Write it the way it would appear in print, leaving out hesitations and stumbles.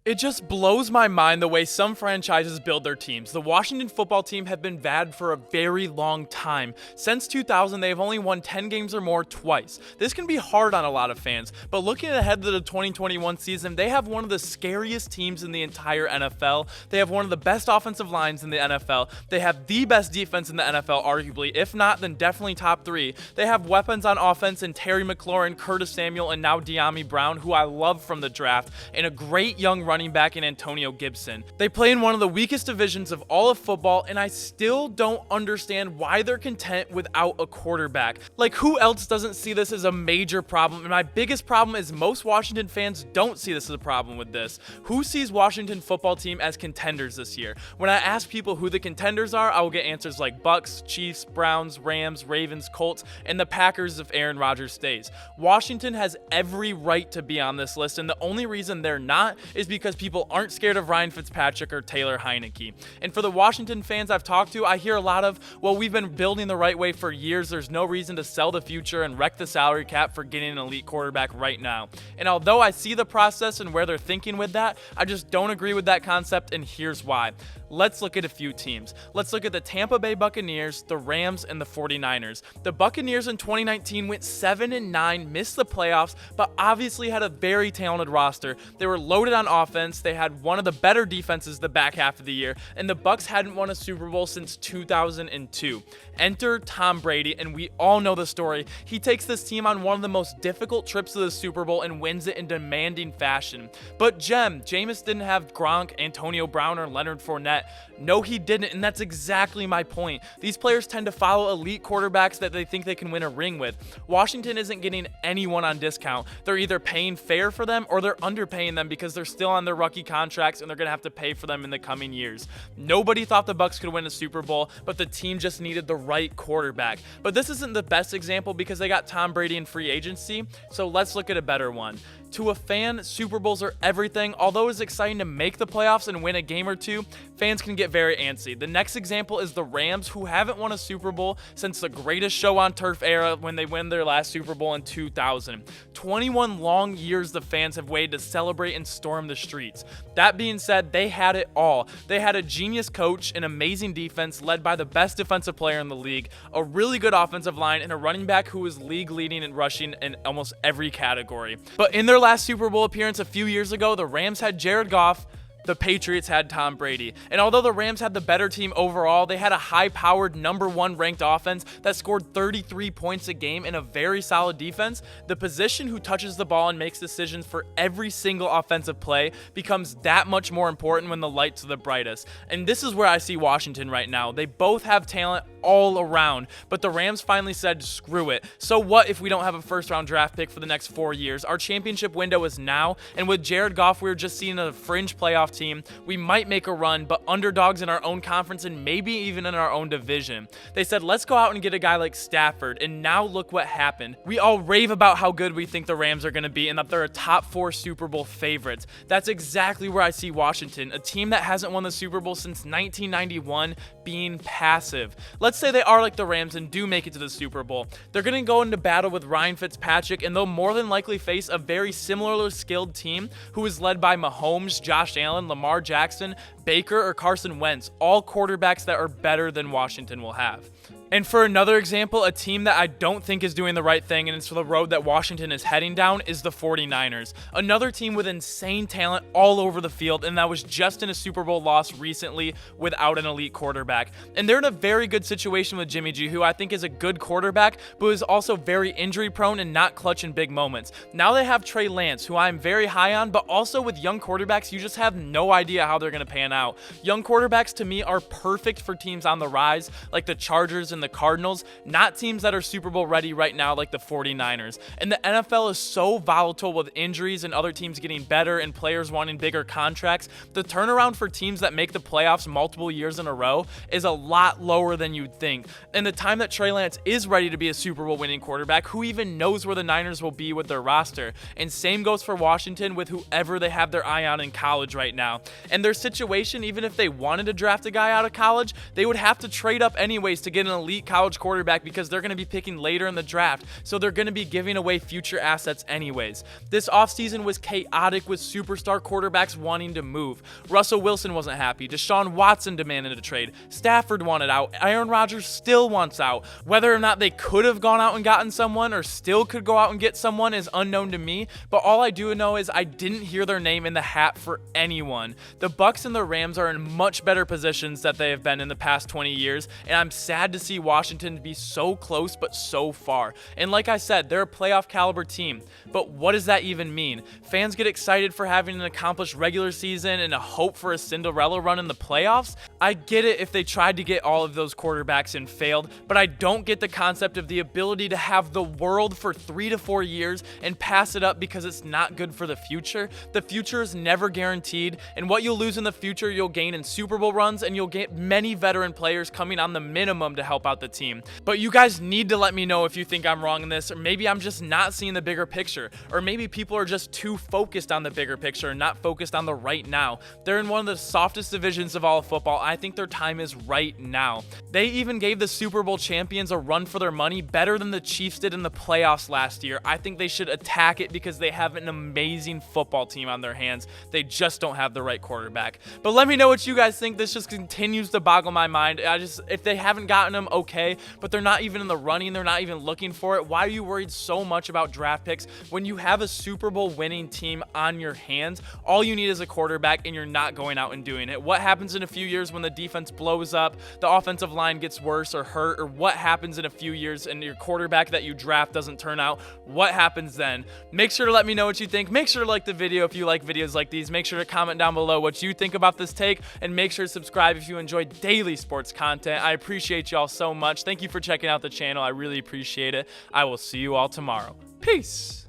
It just blows my mind the way some franchises build their teams. The Washington football team have been bad for a very long time. Since 2000, they have only won 10 games or more twice. This can be hard on a lot of fans, but looking ahead to the 2021 season, they have one of the scariest teams in the entire NFL. They have one of the best offensive lines in the NFL. They have the best defense in the NFL, arguably. If not, then definitely top 3. They have weapons on offense in Terry McLaurin, Curtis Samuel, and now De'Ami Brown, who I love from the draft, and a great young running back in Antonio Gibson. They play in one of the weakest divisions of all of football, and I still don't understand why they're content without a quarterback. Like, who else doesn't see this as a major problem? And my biggest problem is most Washington fans don't see this as a problem with this. Who sees Washington football team as contenders this year? When I ask people who the contenders are, I will get answers like Bucks, Chiefs, Browns, Rams, Ravens, Colts, and the Packers if Aaron Rodgers stays. Washington has every right to be on this list, and the only reason they're not is because people aren't scared of Ryan Fitzpatrick or Taylor Heineke. And for the Washington fans I've talked to, I hear a lot of, well, we've been building the right way for years. There's no reason to sell the future and wreck the salary cap for getting an elite quarterback right now. And although I see the process and where they're thinking with that, I just don't agree with that concept, and here's why. Let's look at a few teams. Let's look at the Tampa Bay Buccaneers, the Rams, and the 49ers. The Buccaneers in 2019 went 7-9, missed the playoffs, but obviously had a very talented roster. They were loaded on offense. They had one of the better defenses the back half of the year, and the Bucs hadn't won a Super Bowl since 2002. Enter Tom Brady, and we all know the story. He takes this team on one of the most difficult trips to the Super Bowl and wins it in demanding fashion. But Jameis didn't have Gronk, Antonio Brown, or Leonard Fournette. No, he didn't, and that's exactly my point. These players tend to follow elite quarterbacks that they think they can win a ring with. Washington isn't getting anyone on discount. They're either paying fair for them or they're underpaying them because they're still on their rookie contracts and they're going to have to pay for them in the coming years. Nobody thought the Bucs could win a Super Bowl, but the team just needed the right quarterback. But this isn't the best example because they got Tom Brady in free agency, so let's look at a better one. To a fan, Super Bowls are everything. Although it's exciting to make the playoffs and win a game or two, fans can get very antsy. The next example is the Rams, who haven't won a Super Bowl since the greatest show on turf era when they win their last Super Bowl in 2000. 21 long years the fans have waited to celebrate and storm the streets. That being said, they had it all. They had a genius coach, an amazing defense led by the best defensive player in the league, a really good offensive line, and a running back who was league leading in rushing in almost every category. But in their last Super Bowl appearance a few years ago, the Rams had Jared Goff, the Patriots had Tom Brady. And although the Rams had the better team overall, they had a high-powered #1 ranked offense that scored 33 points a game and a very solid defense. The position who touches the ball and makes decisions for every single offensive play becomes that much more important when the lights are the brightest. And this is where I see Washington right now. They both have talent all around, but the Rams finally said, screw it. So what if we don't have a first-round draft pick for the next 4 years? Our championship window is now, and with Jared Goff, we're just seeing a fringe playoff team. We might make a run, but underdogs in our own conference and maybe even in our own division. They said, let's go out and get a guy like Stafford, and now look what happened. We all rave about how good we think the Rams are going to be and that they're a top 4 Super Bowl favorites. That's exactly where I see Washington, a team that hasn't won the Super Bowl since 1991, being passive. Let's say they are like the Rams and do make it to the Super Bowl. They're going to go into battle with Ryan Fitzpatrick, and they'll more than likely face a very similarly skilled team who is led by Mahomes, Josh Allen, Lamar Jackson, Baker, or Carson Wentz, all quarterbacks that are better than Washington will have. And for another example, a team that I don't think is doing the right thing and it's the road that Washington is heading down is the 49ers. Another team with insane talent all over the field, and that was just in a Super Bowl loss recently without an elite quarterback. And they're in a very good situation with Jimmy G, who I think is a good quarterback, but is also very injury prone and not clutch in big moments. Now they have Trey Lance, who I'm very high on, but also with young quarterbacks, you just have no idea how they're going to pan out. Young quarterbacks to me are perfect for teams on the rise, like the Chargers and the Cardinals, not teams that are Super Bowl ready right now like the 49ers. And the NFL is so volatile with injuries and other teams getting better and players wanting bigger contracts. The turnaround for teams that make the playoffs multiple years in a row is a lot lower than you'd think. And the time that Trey Lance is ready to be a Super Bowl winning quarterback, who even knows where the Niners will be with their roster? And same goes for Washington with whoever they have their eye on in college right now. And their situation, even if they wanted to draft a guy out of college, they would have to trade up anyways to get an elite college quarterback because they're going to be picking later in the draft, so they're going to be giving away future assets anyways. This offseason was chaotic with superstar quarterbacks wanting to move. Russell Wilson wasn't happy. Deshaun Watson demanded a trade. Stafford wanted out. Aaron Rodgers still wants out. Whether or not they could have gone out and gotten someone or still could go out and get someone is unknown to me, but all I do know is I didn't hear their name in the hat for anyone. The Bucs and the Rams are in much better positions that they have been in the past 20 years, and I'm sad to see Washington be so close but so far. And like I said, they're a playoff caliber team, but what does that even mean? Fans get excited for having an accomplished regular season and a hope for a Cinderella run in the playoffs. I get it if they tried to get all of those quarterbacks and failed, but I don't get the concept of the ability to have the world for 3 to 4 years and pass it up because it's not good for the future. The future is never guaranteed, and what you'll lose in the future you'll gain in Super Bowl runs, and you'll get many veteran players coming on the minimum to help out the team. But you guys need to let me know if you think I'm wrong in this, or maybe I'm just not seeing the bigger picture, or maybe people are just too focused on the bigger picture and not focused on the right now. They're in one of the softest divisions of all of football. I think their time is right now. They even gave the Super Bowl champions a run for their money better than the Chiefs did in the playoffs last year. I think they should attack it because they have an amazing football team on their hands. They just don't have the right quarterback. But let me know what you guys think. This just continues to boggle my mind. If they haven't gotten them, okay, but they're not even in the running. They're not even looking for it. Why are you worried so much about draft picks when you have a Super Bowl winning team on your hands? All you need is a quarterback, and you're not going out and doing it. What happens in a few years when the defense blows up, the offensive line gets worse or hurt, or what happens in a few years and your quarterback that you draft doesn't turn out? What happens then? Make sure to let me know what you think. Make sure to like the video if you like videos like these. Make sure to comment down below what you think about this take, and make sure to subscribe if you enjoy daily sports content. I appreciate y'all so much. Thank you for checking out the channel. I really appreciate it. I will see you all tomorrow. Peace.